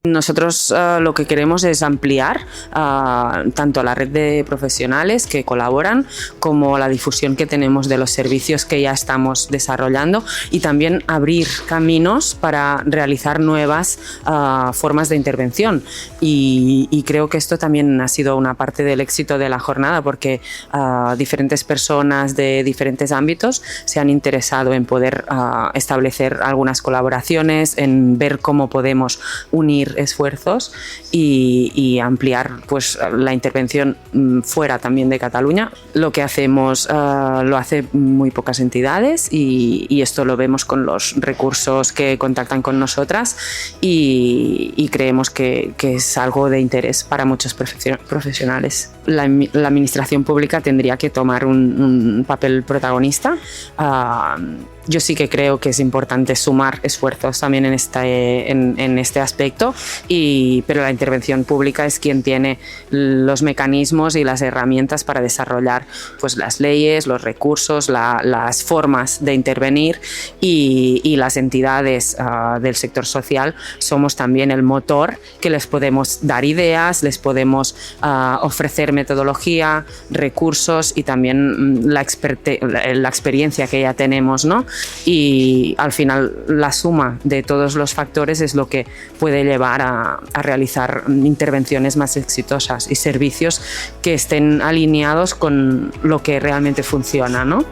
Nosotros lo que queremos es ampliar tanto la red de profesionales que colaboran como la difusión que tenemos de los servicios que ya estamos desarrollando y también abrir caminos para realizar nuevas formas de intervención y creo que esto también ha sido una parte del éxito de la jornada porque diferentes personas de diferentes ámbitos se han interesado en poder establecer algunas colaboraciones, en ver cómo podemos unir esfuerzos y ampliar pues, la intervención fuera también de Cataluña. Lo que hacemos lo hace muy pocas entidades y esto lo vemos con los recursos que contactan con nosotras y creemos que es algo de interés para muchos profesionales. La administración pública tendría que tomar un papel protagonista. Yo sí que creo que es importante sumar esfuerzos también en este aspecto, pero la intervención pública es quien tiene los mecanismos y las herramientas para desarrollar pues, las leyes, los recursos, las formas de intervenir y las entidades del sector social somos también el motor que les podemos dar ideas, les podemos ofrecer metodología, recursos y también la experiencia que ya tenemos, ¿no? Y al final la suma de todos los factores es lo que puede llevar a realizar intervenciones más exitosas y servicios que estén alineados con lo que realmente funciona, ¿no?